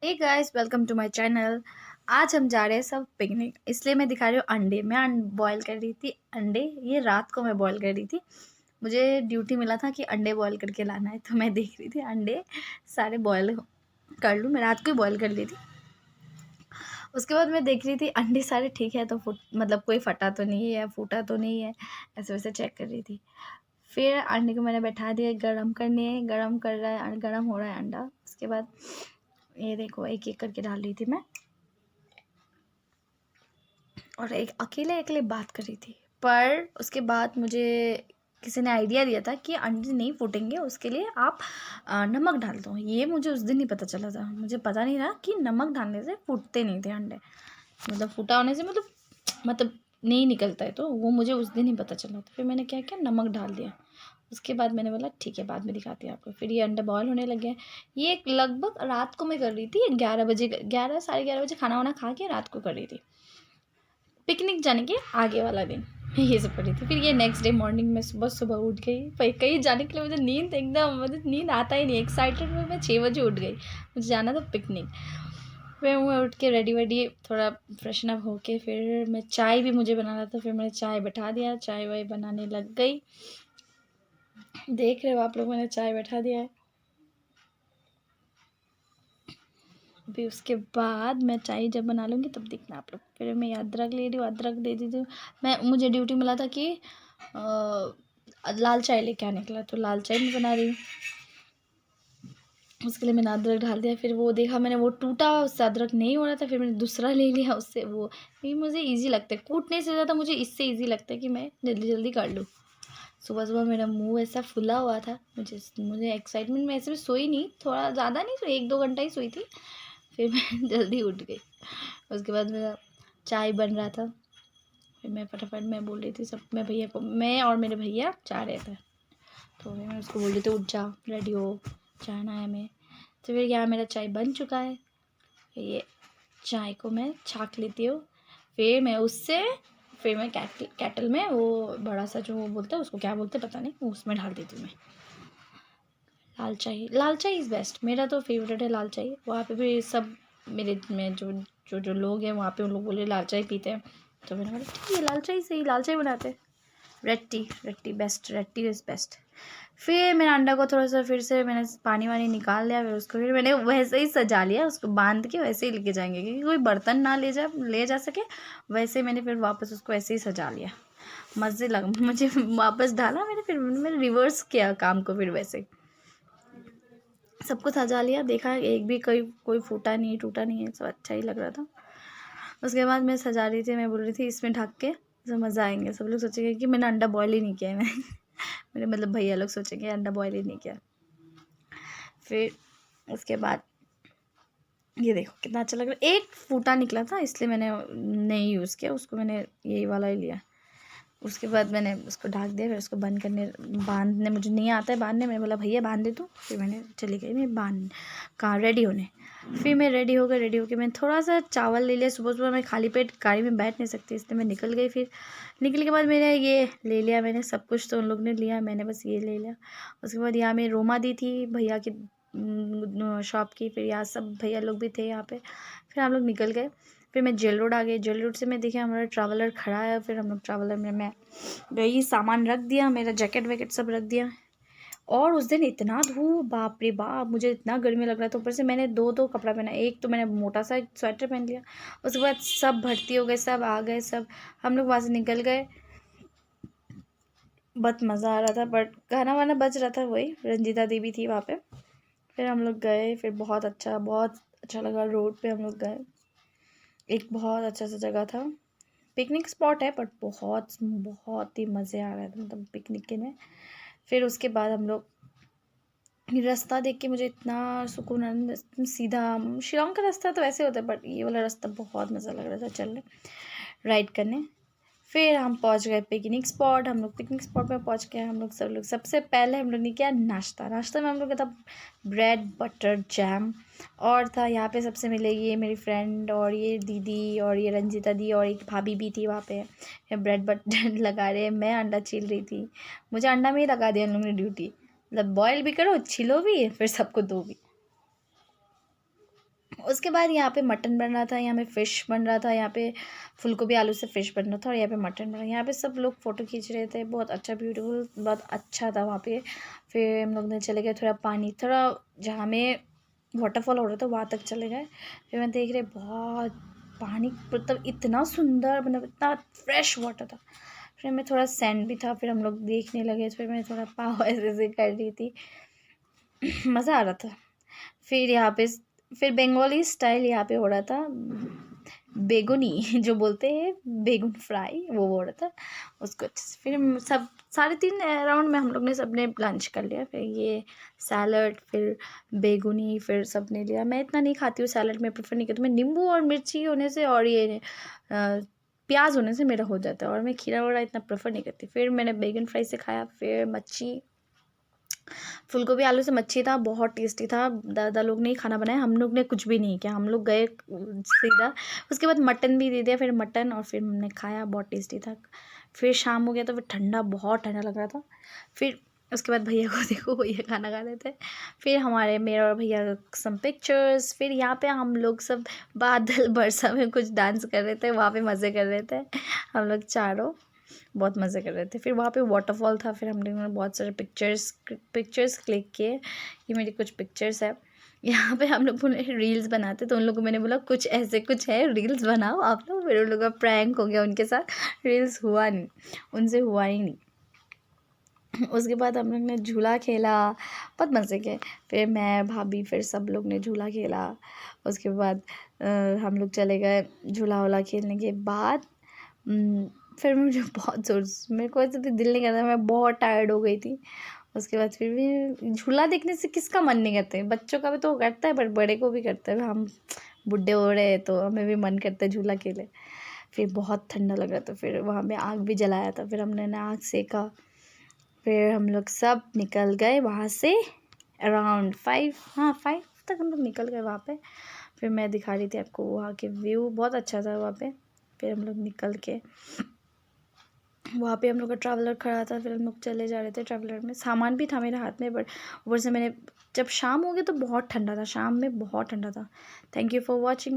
Hey guys, welcome to my channel. आज हम जा रहे हैं सब पिकनिक, इसलिए मैं दिखा रही हूँ अंडे। मैं बॉयल कर रही थी अंडे। ये रात को मैं बॉयल कर रही थी। मुझे ड्यूटी मिला था कि अंडे बॉयल करके लाना है, तो मैं देख रही थी अंडे सारे बॉयल कर लूँ। मैं रात को ही बॉयल कर ली थी। उसके बाद मैं देख रही थी अंडे सारे ठीक है, तो मतलब कोई फटा तो नहीं है, फूटा तो नहीं है, ऐसे वैसे चेक कर रही थी। फिर अंडे को मैंने बैठा दिया गरम करने। गरम कर रहा है, गरम हो रहा है अंडा। उसके बाद ये देखो, एक एक करके डाल रही थी मैं, और एक अकेले अकेले बात कर रही थी। पर उसके बाद मुझे किसी ने आइडिया दिया था कि अंडे नहीं फूटेंगे, उसके लिए आप नमक डाल दो। ये मुझे उस दिन ही पता चला था। मुझे पता नहीं था कि नमक डालने से फूटते नहीं थे अंडे, मतलब फूटा होने से मतलब नहीं निकलता है। तो वो मुझे उस दिन ही पता चला था। फिर मैंने क्या किया, नमक डाल दिया। उसके बाद मैंने बोला ठीक है, बाद में दिखाती हूँ आपको। फिर ये अंडे बॉयल होने लग गए। ये लगभग रात को मैं कर रही थी, 11 बजे, 11 साढ़े 11 बजे खाना वाना खा के रात को कर रही थी। पिकनिक जाने के आगे वाला दिन मैं ये सब पढ़ी थी। फिर ये नेक्स्ट डे मॉर्निंग में सुबह सुबह उठ गई। पर कहीं जाने के लिए मुझे नींद एकदम, मुझे नींद आता ही नहीं, एक्साइटेड में मैं 6 बजे उठ गई। मुझे जाना था पिकनिक। फिर मैं उठ के रेडी वेडी थोड़ा फ्रेशन अप होके, फिर मैं चाय भी मुझे बनाना था। फिर मैंने चाय बैठा दिया, चाय वाय बनाने लग गई। देख रहे हो आप लोग, मैंने चाय बैठा दिया है। अभी उसके बाद मैं चाय जब बना लूँगी तब देखना आप लोग। फिर मैं अदरक ले रही हूँ, अदरक दे दी थी। मुझे ड्यूटी मिला था कि लाल चाय लेके आने के लिए, तो लाल चाय मैं बना रही हूँ। उसके लिए मैंने अदरक डाल दिया। फिर वो देखा मैंने, वो टूटा, उससे अदरक नहीं हो रहा था। फिर मैंने दूसरा ले लिया उससे। वो ये मुझे ईजी लगता है, कूटने से ज़्यादा मुझे इससे ईजी लगता है कि मैं जल्दी जल्दी कर लूँ। सुबह सुबह मेरा मुंह ऐसा फुला हुआ था। मुझे एक्साइटमेंट में ऐसे भी सोई नहीं, थोड़ा ज़्यादा नहीं सोई, 1-2 घंटा ही सोई थी। फिर मैं जल्दी उठ गई। उसके बाद मेरा चाय बन रहा था। फिर मैं फटाफट मैं बोल रही थी सब, मैं भैया को, मैं और मेरे भैया जा रहे थे, तो मैं उसको बोल रही थी उठ जा, रेडी हो, जाना है हमें। तो फिर क्या, मेरा चाय बन चुका है। ये चाय को मैं छाँक लेती हूँ। फिर मैं उससे फिर मैं कैटल में, वो बड़ा सा जो वो बोलते हैं उसको क्या बोलते हैं पता नहीं, उसमें डाल देती हूँ मैं लाल चाय। लाल चाय इज़ बेस्ट, मेरा तो फेवरेट है लाल चाय। वहाँ पे भी सब मेरे में जो लोग हैं वहाँ पे, उन लोग बोले लाल चाय पीते हैं, तो मैंने बोला ठीक है, लाल चाय सही, लाल चाय बनाते हैं। Red T, red T best, red T is best. फिर मैंने अंडा को थोड़ा सा फिर से मैंने पानी वानी निकाल लिया। फिर उसको फिर मैंने वैसे ही सजा लिया, उसको बांध के वैसे ही लेके जाएंगे क्योंकि कोई बर्तन ना ले जा सके। वैसे मैंने फिर वापस उसको ऐसे ही सजा लिया। मज़े लगा मुझे। वापस डाला मैंने, फिर मैंने रिवर्स किया काम को। फिर वैसे सबको सजा लिया, देखा एक भी कोई कोई फूटा नहीं, टूटा नहीं है, सब अच्छा ही लग रहा था। उसके बाद मैं सजा रही थी, मैं बोल रही थी इसमें ढक के सब मज़ा आएंगे। सब लोग सोचेंगे कि मैंने अंडा बॉयल ही नहीं किया है। मैं मेरे मतलब भैया लोग सोचेंगे अंडा बॉयल ही नहीं किया। फिर उसके बाद ये देखो कितना अच्छा लग रहा है। एक फूटा निकला था इसलिए मैंने नहीं यूज़ किया उसको, मैंने यही वाला ही लिया। उसके बाद मैंने उसको ढक दिया। फिर उसको बांधने मुझे नहीं आता है बांधने। मैंने बोला भैया बांध दे तू। फिर मैंने चली गई मैं कहाँ रेडी होने। फिर मैं रेडी हो गई। रेडी होकर मैंने थोड़ा सा चावल ले लिया। सुबह सुबह मैं खाली पेट गाड़ी में बैठ नहीं सकती, इसलिए मैं निकल गई। फिर निकलने के बाद मैंने ये ले लिया, मैंने सब कुछ तो उन लोग ने लिया, मैंने बस ये ले लिया। उसके बाद यहाँ मैं रोमा दी थी भैया की शॉप की। फिर यहाँ सब भैया लोग भी थे यहाँ पे। फिर हम लोग निकल गए। फिर मैं जेल रोड आ गई। जेल रोड से मैं देखी हमारा ट्रैवलर खड़ा है। फिर हम लोग ट्रैवलर में मैं गई, सामान रख दिया, मेरा जैकेट वैकेट सब रख दिया। और उस दिन इतना धूप, बाप रे बाप, मुझे इतना गर्मी लग रहा था। ऊपर से मैंने दो दो कपड़ा पहना। एक तो मैंने मोटा सा स्वेटर पहन लिया। उसके बाद सब भर्ती हो गए, सब आ गए, सब हम लोग वहाँ से निकल गए। बहुत मज़ा आ रहा था, बट गाना वाना बज रहा था, वही रंजीता दी भी थी वहाँ पे। फिर हम लोग गए। फिर बहुत अच्छा लगा। रोड पे हम लोग गए। एक बहुत अच्छा सा जगह था, पिकनिक स्पॉट है, बट बहुत बहुत ही मज़े आ रहे थे मतलब पिकनिक के में। फिर उसके बाद हम लोग रास्ता देख के मुझे इतना सुकून आया। सीधा शिलोंग का रास्ता तो वैसे होता है, बट ये वाला रास्ता बहुत मज़ा लग रहा था चलने, राइड करने। फिर हम पहुंच गए पिकनिक स्पॉट। हम लोग पिकनिक स्पॉट में पहुंच गए। हम लोग सब लोग सबसे पहले हम लोग ने किया नाश्ता। नाश्ता में हम लोग का था ब्रेड बटर जैम। और था यहाँ पे सबसे मिले ये मेरी फ्रेंड और ये दीदी और ये रंजीता दी और एक भाभी भी थी वहाँ पे। ब्रेड बटर लगा रहे, मैं अंडा छील रही थी। मुझे अंडा में ही लगा दिया उन लोगों ने ड्यूटी, मतलब बॉयल भी करो, छिलो भी, फिर सबको दो भी। उसके बाद यहाँ पे मटन बन रहा था, यहाँ पे फ़िश बन रहा था, यहाँ पे फूलगोभी आलू से फ़िश बन रहा था और यहाँ पे मटन बन रहा था। यहाँ पे सब लोग फ़ोटो खींच रहे थे, बहुत अच्छा ब्यूटीफुल, बहुत अच्छा था वहाँ पे। फिर हम लोग ने चले गए थोड़ा पानी, थोड़ा जहाँ में वाटरफॉल हो रहा था वहाँ तक चले गए। फिर मैं देख रहे बहुत पानी, मतलब इतना सुंदर, मतलब इतना फ्रेश वाटर था। फिर मैं थोड़ा सैंड भी था, फिर हम लोग देखने लगे। फिर मैं थोड़ा पाव ऐसे कर रही थी, मज़ा आ रहा था। फिर यहाँ पे फिर बंगाली स्टाइल यहाँ पे हो रहा था, बेगुनी जो बोलते हैं, बेगुन फ्राई, वो हो रहा था उसको। फिर सब 3:30 राउंड में हम लोग ने सब ने लंच कर लिया। फिर ये सैलड, फिर बेगुनी, फिर सब ने लिया। मैं इतना नहीं खाती हूँ सैलड, मैं प्रेफर नहीं करती। मैं नींबू और मिर्ची होने से और ये प्याज होने से मेरा हो जाता है, और मैं खीरा वगैरह इतना प्रेफर नहीं करती। फिर मैंने बैगन फ्राई से खाया, फिर मच्छी, फूलगोभी आलू से मच्छी था, बहुत टेस्टी था। दादा लोग ने ही खाना बनाया, हम लोग ने कुछ भी नहीं किया, हम लोग गए सीधा। उसके बाद मटन भी दे दिया, फिर मटन, और फिर हमने खाया, बहुत टेस्टी था। फिर शाम हो गया तो फिर ठंडा, बहुत ठंडा लग रहा था। फिर उसके बाद भैया को देखो, भैया खाना खा रहे थे। फिर हमारे, मेरा और भैया सम पिक्चर्स। फिर यहाँ पे हम लोग सब बादल बरसा में कुछ डांस कर रहे थे, वहाँ पे मज़े कर रहे थे हम लोग चारों, बहुत मज़े कर रहे थे। फिर वहाँ पे वाटरफॉल था, फिर हम लोगों ने बहुत सारे पिक्चर्स क्लिक किए। ये मेरी कुछ पिक्चर्स है। यहाँ पे हम लोग रील्स बनाते, तो उन लोगों को मैंने बोला कुछ ऐसे कुछ है, रील्स बनाओ आप लोग। फिर उन लोगों का प्रैंक हो गया उनके साथ, रील्स हुआ नहीं, उनसे हुआ ही नहीं। उसके बाद हम लोग ने झूला खेला, बहुत मज़े किए। फिर मैं, भाभी, फिर सब लोग ने झूला खेला। उसके बाद हम लोग चले गए झूला वूला खेलने के बाद। फिर मुझे बहुत ज़ोर, मेरे को ऐसे भी दिल नहीं करता, मैं बहुत टायर्ड हो गई थी। उसके बाद फिर भी झूला देखने से किसका मन नहीं करता है, बच्चों का भी तो करता है, बट बड़े को भी करता है। हम बुढ़े हो रहे हैं तो हमें भी मन करता है झूला खेले। फिर बहुत ठंडा लग रहा था, फिर वहाँ में आग भी जलाया था, फिर हमने आग सेका। फिर हम लोग सब निकल गए वहाँ से, अराउंड 5 तक हम लोग निकल गए वहाँ पे। फिर मैं दिखा रही थी आपको वहाँ के व्यू, बहुत अच्छा था वहाँ पे। फिर हम लोग निकल के वहाँ पे, हम लोग का ट्रैवलर खड़ा था, फिर हम लोग चले जा रहे थे ट्रैवलर में। सामान भी था मेरे हाथ में, बट ऊपर से मैंने, जब शाम हो गई तो बहुत ठंडा था, शाम में बहुत ठंडा था। Thank you for watching.